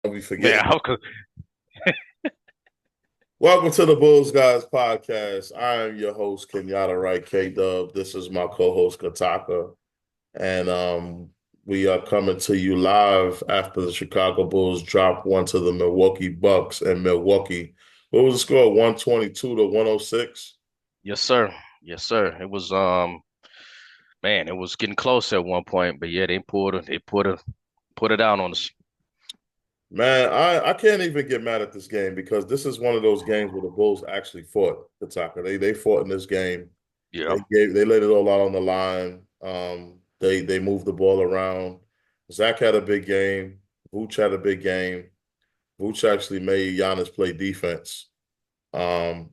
I'll be Man, forgetting. how could Welcome to the Bulls Guys podcast. I am your host, Kenyatta Wright K Dub. This is my co-host Kataka. And we are coming to you live after the Chicago Bulls dropped one to the Milwaukee Bucks in Milwaukee. What was the score? 122 to 106? yes, sir. Yes, sir. It was man, it was getting close at one point, but yeah, they put it out on us. Man, I can't even get mad at this game because this is one of those games where the Bulls actually fought, Kataka. They fought in this game. Yeah. They laid it all out on the line. They moved the ball around. Zach had a big game. Vooch had a big game. Vooch actually made Giannis play defense. Um,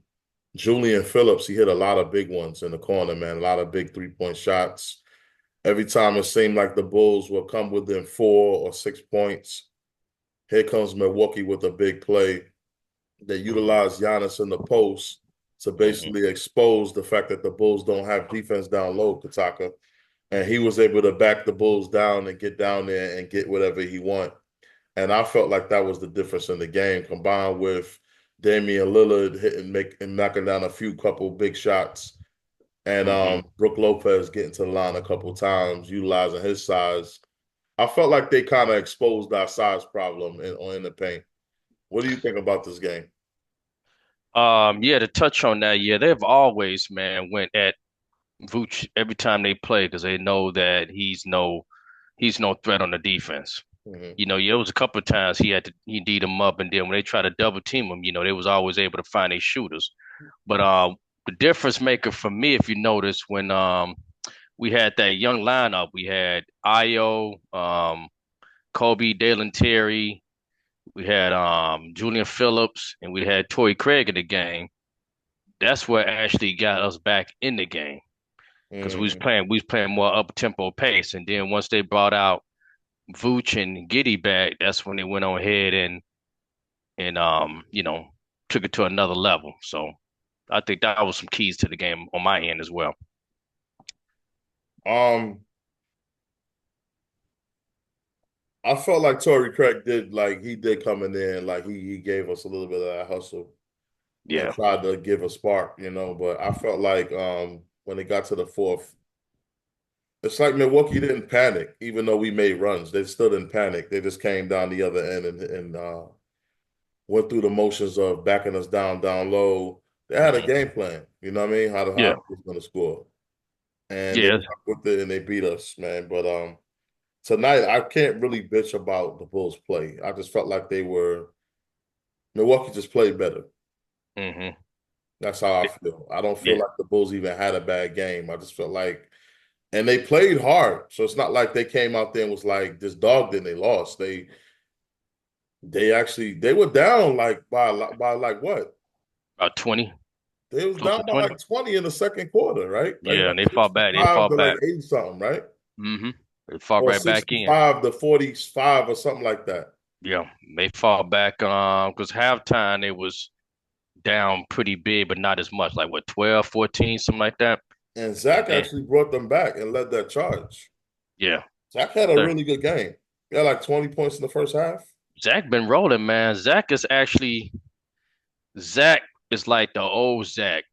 Julian Phillips, he hit a lot of big ones in the corner, man. A lot of big 3-point shots. Every time it seemed like the Bulls would come within 4 or 6 points, here comes Milwaukee with a big play. They utilized Giannis in the post to hmm basically expose the fact that the Bulls don't have defense down low, Kataka. And he was able to back the Bulls down and get down there and get whatever he want. And I felt like that was the difference in the game, combined with Damian Lillard hitting, and knocking down a few couple big shots, and hmm Brook Lopez getting to the line a couple times, utilizing his size. I felt like they kind of exposed our size problem in the paint. What do you think about this game? Yeah, to touch on that, yeah, they've always, man, went at Vooch every time they play because they know that he's no threat on the defense. Mm-hmm. Yeah, it was a couple of times he D'd him up, and then when they try to double team him, they was always able to find their shooters. But the difference maker for me, if you notice, when we had that young lineup, we had Io, Kobe, Dalen Terry, we had Julian Phillips, and we had Torrey Craig in the game. That's what actually got us back in the game because Mm-hmm. we was playing more up tempo pace, and then once they brought out Vooch and Giddy back, that's when they went on ahead and took it to another level. So I think that was some keys to the game on my end as well. Um, I felt like Torrey Craig he did come in there and like he gave us a little bit of that hustle and Yeah. tried to give a spark. But I felt like when it got to the fourth, it's like Milwaukee didn't panic, even though we made runs. They still didn't panic. They just came down the other end and went through the motions of backing us down low. They had a hmm game plan, you know what I mean? How Yeah. they was gonna score. And they Yeah. stuck with it and they beat us, man. But tonight I can't really bitch about the Bulls play. I just felt like Milwaukee just played better. hmm That's how I feel. I don't feel Yeah. like the Bulls even had a bad game. I just felt like, and they played hard. So it's not like they came out there and was like this dog. Then they lost. They were down like by like what? About 20, They was close to down by 20. like 20 in the second quarter, right? Yeah, and they fought back. They 65 fought to like back. 80 something, right? hmm They fought Or right back in. 65 to 45 or something like that. Yeah, they fought back because halftime they was down pretty big, but not as much. Like what, 12, 14, something like that. And And Zach then actually brought them back and led that charge. yeah, Zach had a sir. really good game. He had like 20 points in the first half. Zach been rolling, man. Zach is like the old Zach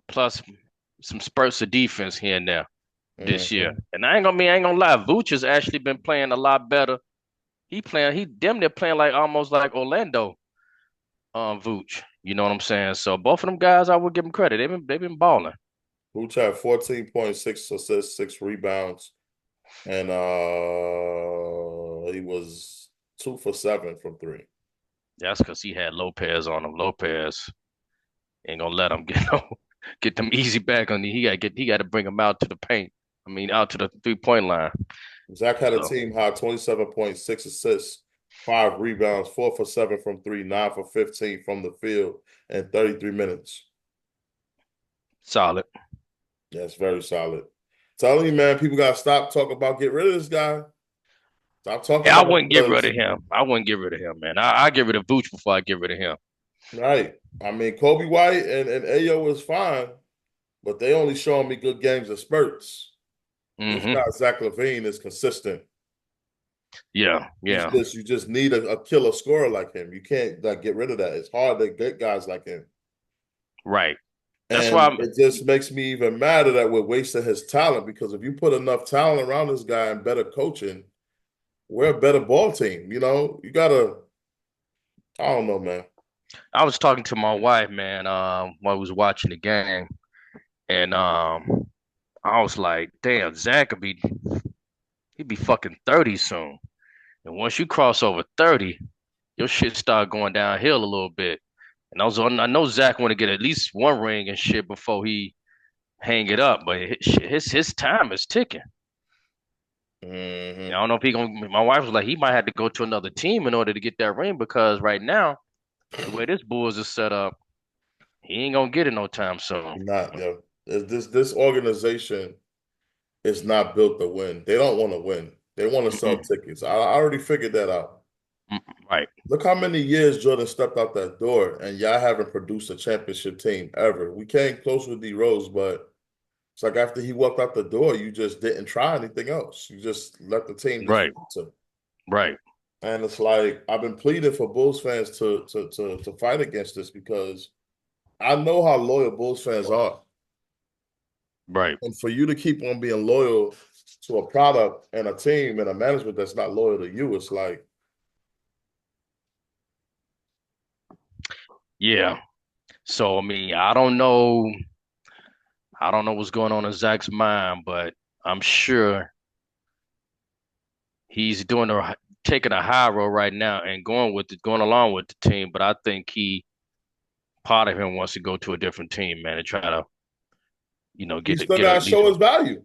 plus some spurts of defense here and there this year. Mm-hmm. And I ain't gonna lie, Vooch has actually been playing a lot better. He damn near playing like almost like Orlando Vooch. You know what I'm saying? So both of them guys, I would give them credit. They've been balling. Vooch had 14.6 assists, 6 rebounds, and he was 2 for 7 from three. That's because he had Lopez on him. Lopez ain't gonna let him get them easy back on. He got to bring him out to the paint. I mean, out to the 3-point line. Zach had a So team high 27.6 assists, 5 rebounds, 4 for 7 from three, 9 for 15 from the field, and 33 minutes. solid. That's very solid. Telling you, man, people gotta stop talking about get rid of this guy. Stop talking Yeah, I about it wouldn't get rid because of him. I wouldn't get rid of him, man. I get rid of Vooch before I get rid of him. right. I mean, Kobe White and Ayo is fine, but they only showing me good games in spurts. This hmm guy Zach Levine is consistent. Yeah, yeah, You just need a killer scorer like him. You can't like get rid of that. It's hard to get guys like him. right. That's why And it just makes me even madder that we're wasting his talent because if you put enough talent around this guy and better coaching, we're a better ball team. You know, you gotta, I don't know, man. I was talking to my wife, man, while I was watching the game, and I was like, damn, Zach could be he'd be fucking 30 soon. And once you cross over 30, your shit start going downhill a little bit. And I know Zach want to get at least one ring and shit before he hang it up, but his time is ticking. I Hmm. don't know if he gonna. My wife was like, he might have to go to another team in order to get that ring because right now, the way this Bulls is set up, he ain't gonna get it no time soon. Not, yo. This organization is not built to win. They don't want to win. They want to sell Mm-mm. tickets. I already figured that out. Mm-mm. Right, Look how many years Jordan stepped out that door, and y'all haven't produced a championship team ever. We came close with D Rose, but it's like after he walked out the door, you just didn't try anything else. You just let the team just right, falter. right, And it's like I've been pleading for Bulls fans to fight against this because I know how loyal Bulls fans are. right. And for you to keep on being loyal to a product and a team and a management that's not loyal to you, it's like, Yeah. So I mean, I don't know what's going on in Zach's mind, but I'm sure he's taking a high road right now and going along with the team. But I think part of him wants to go to a different team, man, and try to, he get still get got at to least. show his value.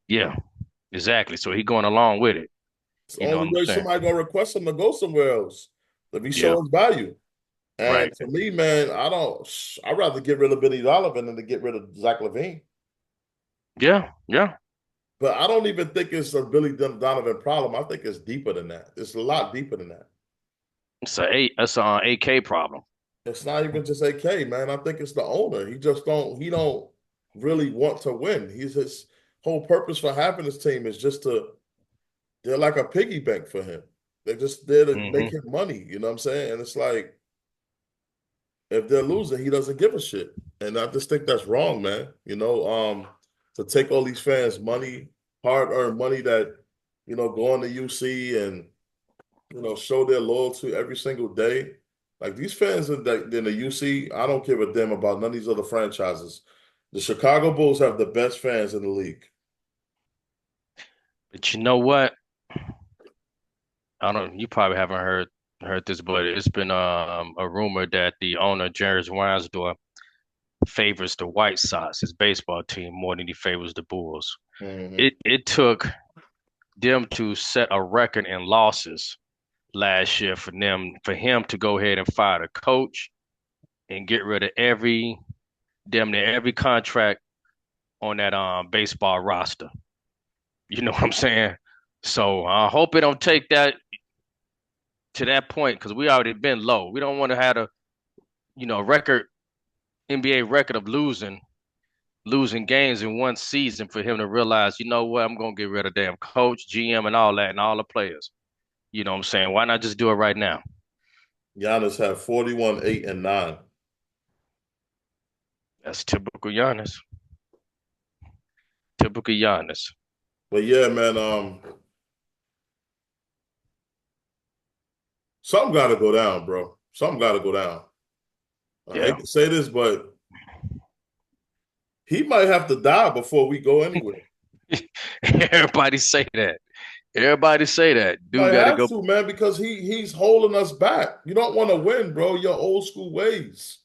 Yeah, exactly. So he going along with it. It's the You know what only I'm way saying? somebody gonna request him to go somewhere else if he Yeah, shows value. And right. for me, man, I'd rather get rid of Benny Donovan than to get rid of Zach LaVine. Yeah, yeah. But I don't even think it's a Billy Donovan problem. I think it's deeper than that. It's a lot deeper than that. That's a AK problem. It's not even just AK, man. I think it's the owner. He don't really want to win. His whole purpose for having this team is just they're like a piggy bank for him. They're just there to make Hmm. him money. You know what I'm saying? And it's like if they're losing, he doesn't give a shit. And I just think that's wrong, man. To take all these fans' money, hard earned money that, go on to UC and, show their loyalty every single day. Like these fans in the UC, I don't give a damn about none of these other franchises. The Chicago Bulls have the best fans in the league. But you know what? I don't. You probably haven't heard this, but it's been a rumor that the owner Jerry Reinsdorf favors the White Sox, his baseball team, more than he favors the Bulls. Hmm. It took them to set a record in losses last year for him to go ahead and fire the coach and get rid of damn near every contract on that baseball roster. You know what I'm saying? So I hope it don't take that to that point because we already been low. We don't want to have a record NBA record of losing games in one season for him to realize, you know what, I'm gonna get rid of damn coach, GM, and all that, and all the players. You know what I'm saying? Why not just do it right now? Giannis had 41, 8, and 9. That's typical Giannis. Typical Giannis. But yeah, man, something gotta go down, bro. Something gotta go down. I Yeah. hate to say this, but he might have to die before we go anywhere. Everybody say that. Everybody say that. Dude Might got to have go. to, man, because he's holding us back. You don't want to win, bro. Your old school ways.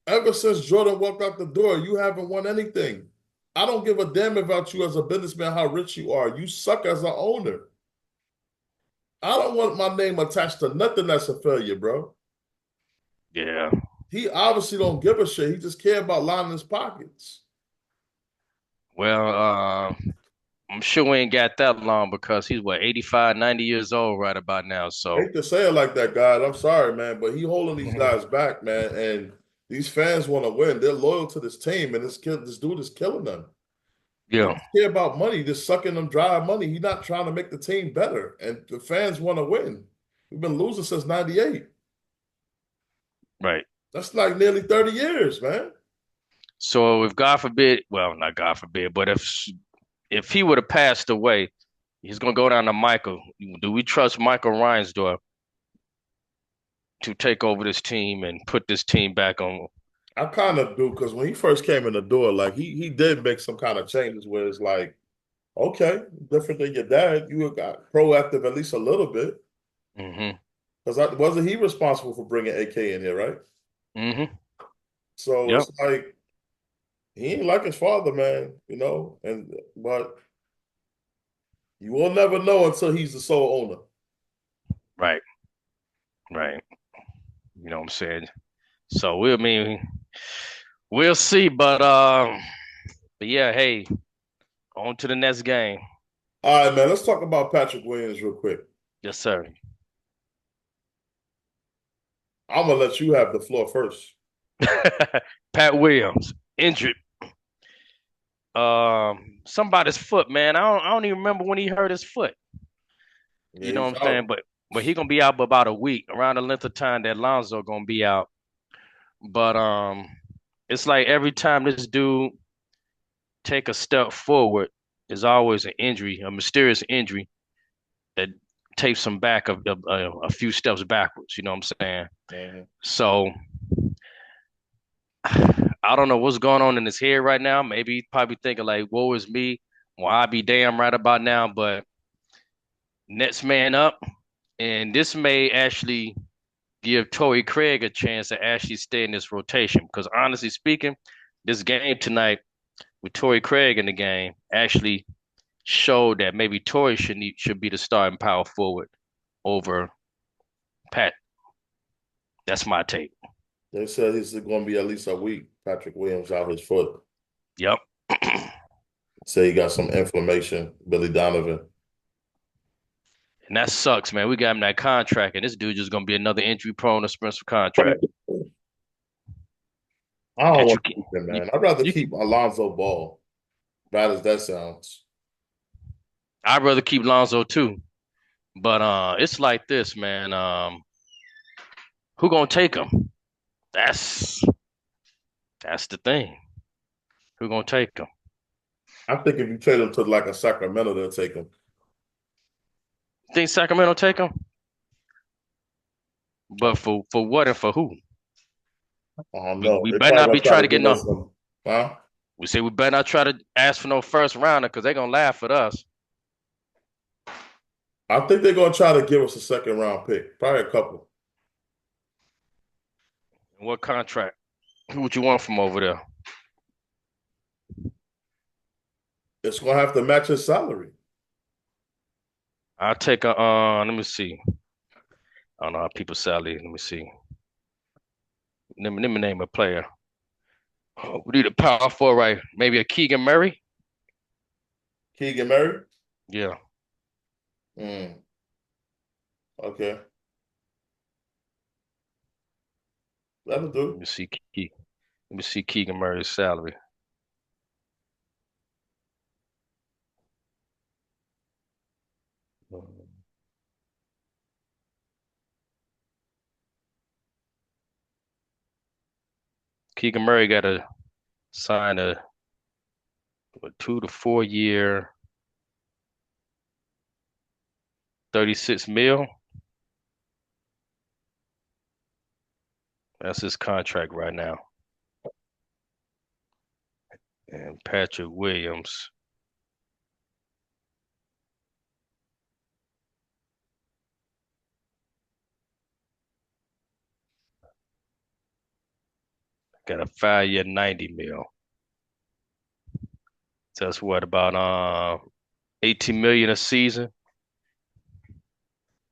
Ever since Jordan walked out the door, you haven't won anything. I don't give a damn about you as a businessman, how rich you are. You suck as an owner. I don't want my name attached to nothing that's a failure, bro. Yeah. He obviously don't give a shit. He just care about lining his pockets. Well, I'm sure we ain't got that long because he's what 85, 90 years old right about now. I So hate to say it like that, guys. I'm sorry, man, but he holding these guys back, man. And these fans want to win. They're loyal to this team, and this dude is killing them. He Yeah, don't care about money, just sucking them dry money. He's not trying to make the team better. And the fans want to win. We've been losing since 98. right. That's like nearly 30 years, man. So if God forbid, well, not God forbid, but if he would have passed away, he's gonna go down to Michael. Do we trust Michael Reinsdorf to take over this team and put this team back on? I kind of do because when he first came in the door, like he did make some kind of changes where it's like, okay, different than your dad. You got proactive at least a little bit. Hmm. Because wasn't he responsible for bringing AK in here, right? Hmm. So Yep. it's like he ain't like his father, man, and but you will never know until he's the sole owner. Right. Right. You know what I'm saying? So we'll see, but yeah, hey, on to the next game. All right, man, let's talk about Patrick Williams real quick. Yes, sir. I'm gonna let you have the floor first. Pat Williams injured. Somebody's foot, man. I don't even remember when he hurt his foot. Yeah, You know he's what I'm saying? out. But he gonna be out for about a week, around the length of time that Lonzo gonna be out. But it's like every time this dude take a step forward, there's always an injury, a mysterious injury that takes him back a few steps backwards. You know what I'm saying? Mhm. So I don't know what's going on in his head right now. Maybe he's probably thinking like, "Woe is me." Well, I be damn right about now. But next man up, and this may actually give Torrey Craig a chance to actually stay in this rotation. Because honestly speaking, this game tonight with Torrey Craig in the game actually showed that maybe Torrey should be the starting power forward over Pat. That's my take. They said he's going to be at least a week. Patrick Williams out his foot. Yep. Say he got some inflammation. Billy Donovan. And that sucks, man. We got him that contract, and this dude just gonna be another injury prone, expensive contract. I don't That want to keep him, you, man. I'd rather you keep Alonzo Ball. Bad as that sounds. I'd rather keep Lonzo too. But it's like this, man. Who gonna take him? That's that's the thing. Who gonna take him? I think if you trade him to like a Sacramento, they'll take him. Think Sacramento take him? But for what and for who? I don't We know. we They better probably not gonna be try trying to to get give no. us some, huh? We say we better not try to ask for no first rounder because they're gonna laugh at us. I think they're gonna try to give us a second round pick. Probably a couple. What contract? Who would you want from over there? It's gonna have to match his salary. I'll take a let me see. I don't know how people salary. Let me see. Let me name a player. We need a power forward, right? Maybe a Keegan Murray. Keegan Murray. Yeah. Mm, okay, that'll Let do. me see. Let me see Keegan Murray's salary. Keegan Murray got to sign a 2 to 4 year, $36 million. That's his contract right now. And Patrick Williams got a 5 year, $90 million. So that's what about 18 million a season.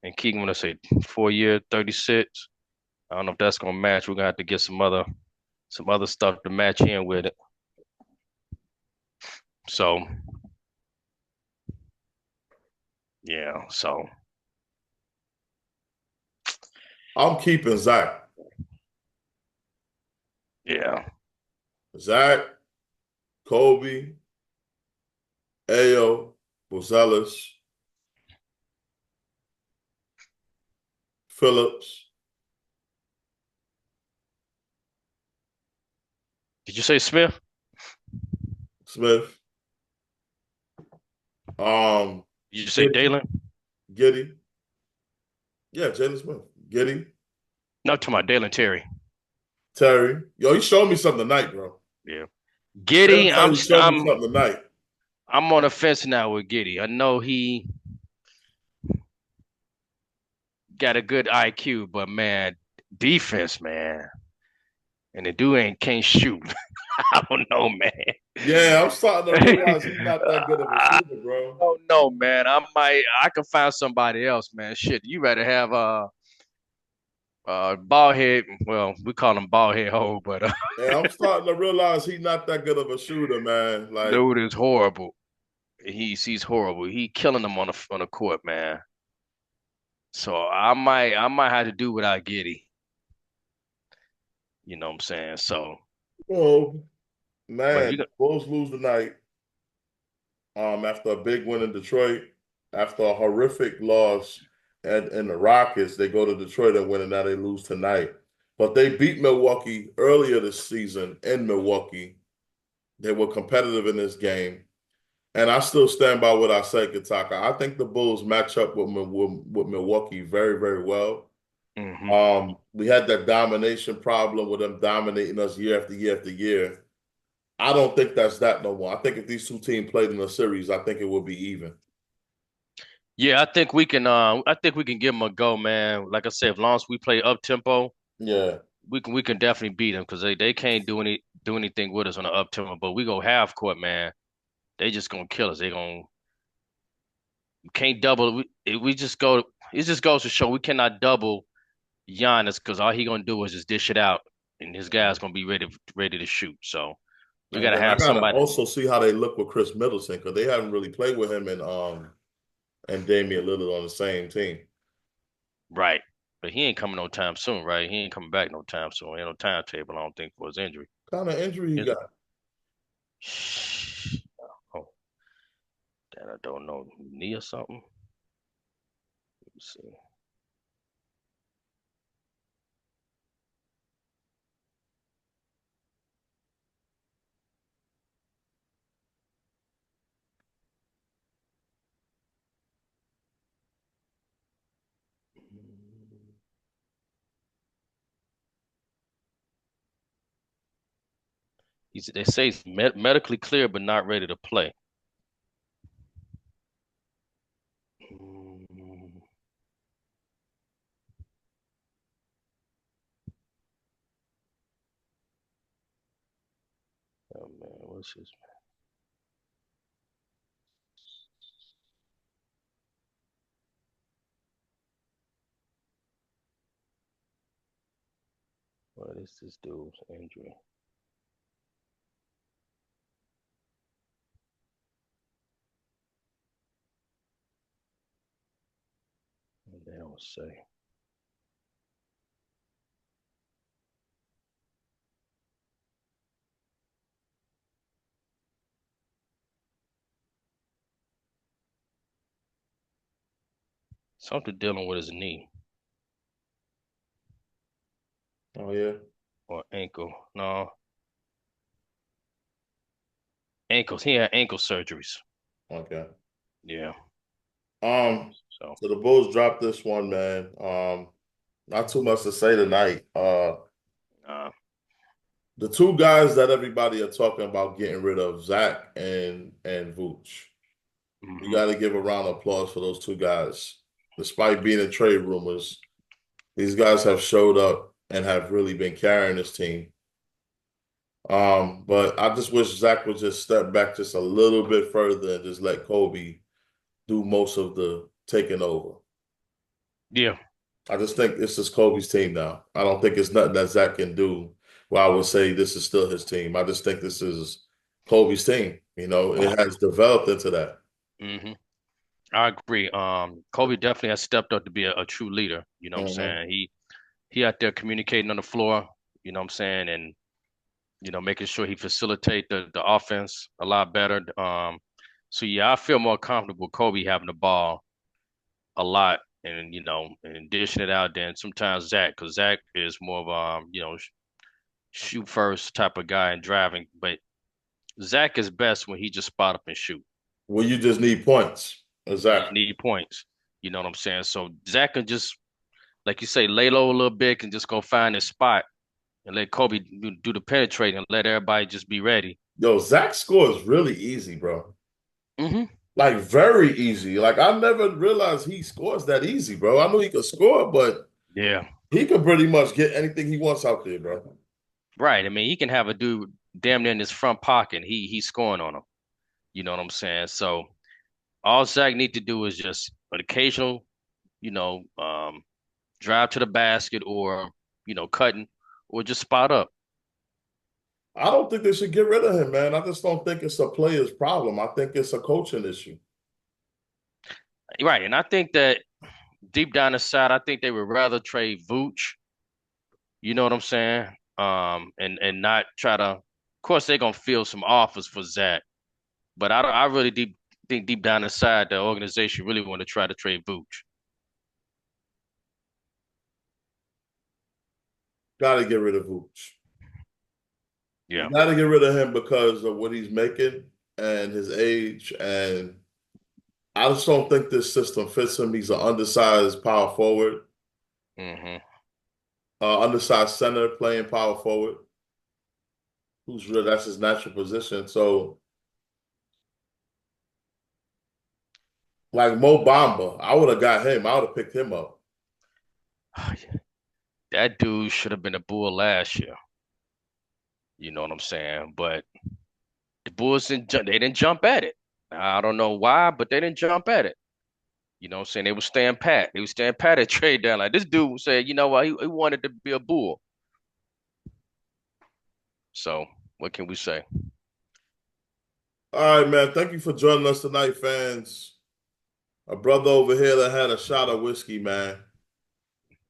And Keegan gonna say 4 year, 36. I don't know if that's gonna match. We're gonna have to get some other stuff to match in with it. So yeah, so I'm keeping Zach. yeah. Zach, Kobe, Ayo, Rosales, Phillips, Did you say Smith? Smith, um, Did you say Giddy, Dalen? Giddy. Yeah, Jalen Smith, Giddy, No, to my Dalen Terry. Terry. Yo, he showed me something tonight, bro. Yeah. Tim Giddy, Terry showed me something tonight. I'm on the fence now with Giddy. I know he got a good IQ, but man, defense, man. And the dude ain't can't shoot. I don't know, man. Yeah, I'm starting to realize he's not that good of a I shooter, bro. don't know, man. I can find somebody else, man. Shit, you better have ball head. Well, we call him ball head hole, but And I'm starting to realize he's not that good of a shooter, man. Like, dude is horrible. He's horrible. He killing them on the court, man. So I might have to do without Giddy. You know what I'm saying? So, oh but if man, you got Bulls lose tonight. After a big win in Detroit, after a horrific loss in the Rockets, they go to Detroit and win, and now they lose tonight. But they beat Milwaukee earlier this season in Milwaukee. They were competitive in this game. And I still stand by what I said, Kataka. I think the Bulls match up with Milwaukee very, very well. hmm We had that domination problem with them dominating us year after year after year. I don't think that's that no more. I think if these two teams played in a series, I think it would be even. Yeah, I think we can give them a go, man. Like I said, as long as we play up tempo, Yeah. we can definitely beat them because they can't do anything with us on the up tempo. But we go half court, man. They just gonna kill us. They gonna we can't double. We just go. It just goes to show we cannot double Giannis because all he gonna do is just dish it out, and his guy's gonna be ready to shoot. So we And gotta then I have gotta somebody also see how they look with Chris Middleton because they haven't really played with him and Damian Lillard on the same team. right. But he ain't coming no time soon, right? He ain't coming back no time soon. Ain't no timetable, I don't think, for his injury. What kind of injury he Is it? got? Oh, that I don't know. Knee or something? Let me see. They say he's medically clear but not ready to play. Mm, oh man, what's his? What is this dude's injury? They don't say. Something dealing with his knee Oh yeah. or ankle. No, ankles. He had ankle surgeries. Okay. Yeah. Um. So So the Bulls dropped this one, man. Not too much to say tonight. uh, The two guys that everybody are talking about getting rid of, Zach and Vooch. You hmm got to give a round of applause for those two guys. Despite being in trade rumors, these guys have showed up and have really been carrying this team. But I just wish Zach would just step back just a little bit further and just let Kobe do most of the taking over. Yeah. I just think this is Kobe's team now. I don't think it's nothing that Zach can do. Well, I would say this is still his team. I just think this is Kobe's team. You know, it has developed into that. hmm I agree. Kobe definitely has stepped up to be a true leader. You know what I'm Hmm. saying? He out there communicating on the floor. You know what I'm saying? And making sure he facilitate the offense a lot better. So yeah, I feel more comfortable Kobe having the ball a lot and and dishing it out than sometimes Zach, because Zach is more of shoot first type of guy and driving, but Zach is best when he just spot up and shoot. Well, you just need points. You just Exactly. need points. You know what I'm saying? So Zach can just, like you say, lay low a little bit and just go find his spot and let Kobe do the penetrating and let everybody just be ready. Yo, Zach scores really easy, bro. Hmm. Like very easy. Like I never realized he scores that easy, bro. I knew he could score, but Yeah, he could pretty much get anything he wants out there, bro. right. I mean, he can have a dude damn near in his front pocket. And he's scoring on him. You know what I'm saying? So all Zach need to do is just an occasional, you know, um, drive to the basket or cutting or just spot up. I don't think they should get rid of him, man. I just don't think it's a player's problem. I think it's a coaching issue. Right, and I think that deep down inside, I think they would rather trade Vooch. You know what I'm saying? And not try to. Of course, they're gonna field some offers for Zach, but I don't. I really think deep down inside the organization really want to try to trade Vooch. Got to get rid of Vooch. You Yeah. got to get rid of him because of what he's making and his age. And I just don't think this system fits him. He's an undersized power forward, Hmm. undersized center playing power forward. Who's real? That's his natural position. So, like Mo Bamba, I would have got him. I would have picked him up. That dude should have been a Bull last year. You know what I'm saying? But the Bulls they didn't jump at it. I don't know why, but they didn't jump at it. You know what I'm saying? They were staying pat. They were staying pat at trade down. Like this dude said, you know what, he wanted to be a Bull. So what can we say? All right, man. Thank you for joining us tonight, fans. A brother over here that had a shot of whiskey, man.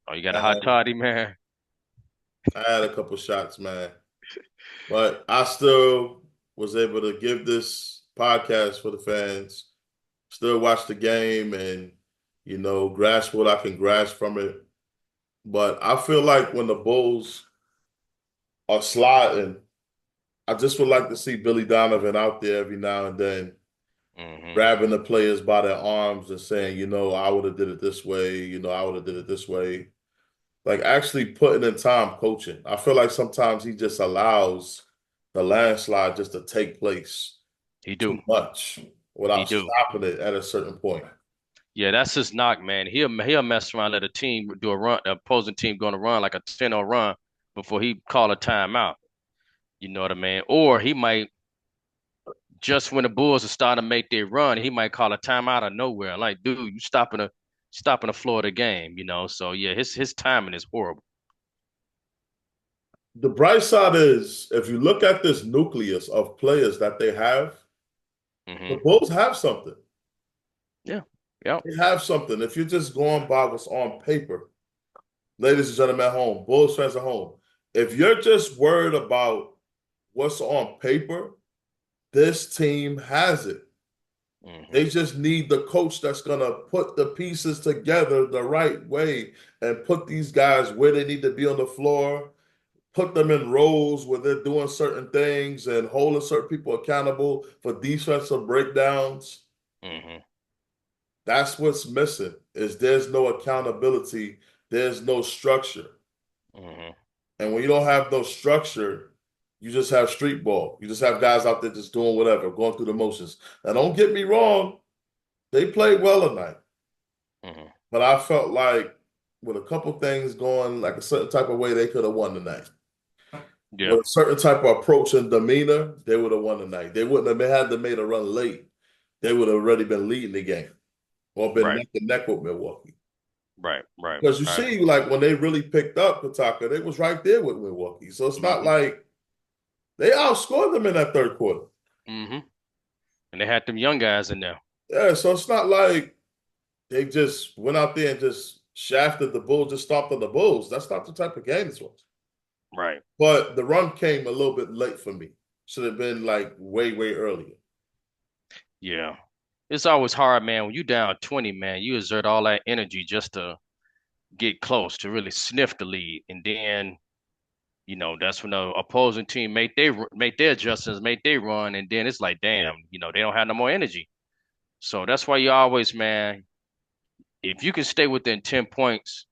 Oh, you got a hot And toddy, man. I had a couple shots, man. But I still was able to give this podcast for the fans, still watch the game and, grasp what I can grasp from it. But I feel like when the Bulls are sliding, I just would like to see Billy Donovan out there every now and then, Hmm. grabbing the players by their arms and saying, I would have did it this way, I would have did it this way. Like actually putting in time coaching. I feel like sometimes he just allows the landslide just to take place He do. too much He without do. stopping it at a certain point. Yeah, that's his knock, man. He'll mess around, let a team do a run, the opposing team going to run like a 10-0 run before he call a timeout. You know what I mean? Or he might just when the Bulls are starting to make their run, he might call a timeout out of nowhere. Like, dude, you stopping the flow of the game, you know. So yeah, his timing is horrible. The bright side is if you look at this nucleus of players that they have, the Hmm. Bulls have something. Yeah. Yep. They have something. If you're just going by what's on paper, ladies and gentlemen at home, Bulls fans at home, if you're just worried about what's on paper, this team has it. Hmm. They just need the coach that's going to put the pieces together the right way and put these guys where they need to be on the floor, put them in roles where they're doing certain things and holding certain people accountable for defensive breakdowns. Hmm. That's what's missing is there's no accountability, there's no structure. Hmm. And when you don't have no structure, you just have street ball. You just have guys out there just doing whatever, going through the motions. Now, don't get me wrong, they played well tonight. Hmm. But I felt like with a couple things going like a certain type of way, they could have won tonight. Yeah. With a certain type of approach and demeanor, they would have won tonight. They wouldn't have had to made a run late. They would have already been leading the game or been Right. neck and neck with Milwaukee. Right. Right. Because you I see, agree. like when they really picked up Pataka, they was right there with Milwaukee. So it's not Hmm. like they outscored them in that third quarter. Hmm. And they had them young guys in there. Yeah, so it's not like they just went out there and just shafted the Bulls, just stomped on the Bulls. That's not the type of game this was. Right. But the run came a little bit late for me. Should have been like way, way earlier. Yeah. It's always hard, man. When you down 20, man, you exert all that energy just to get close, to really sniff the lead. And then, that's when the opposing team make their adjustments, make their run, and then it's like, damn, they don't have no more energy. So that's why you always, man, if you can stay within 10 points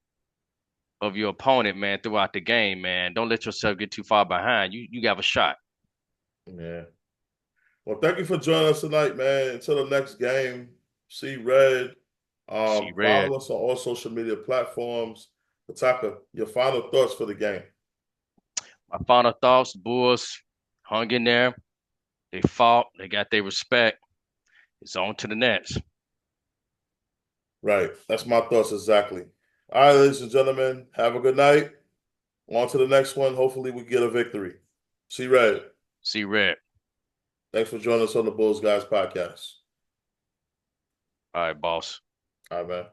of your opponent, man, throughout the game, man, don't let yourself get too far behind. You have a shot. Yeah. Well, thank you for joining us tonight, man. Until the next game, see red. See red. Follow us on all social media platforms. Pataka, your final thoughts for the game. My final thoughts, Bulls hung in there. They fought. They got their respect. It's on to the next. Right. That's my thoughts exactly. All right, ladies and gentlemen, have a good night. On to the next one. Hopefully, we get a victory. See red. See red. Thanks for joining us on the Bulls Guys podcast. All right, boss. All right, man.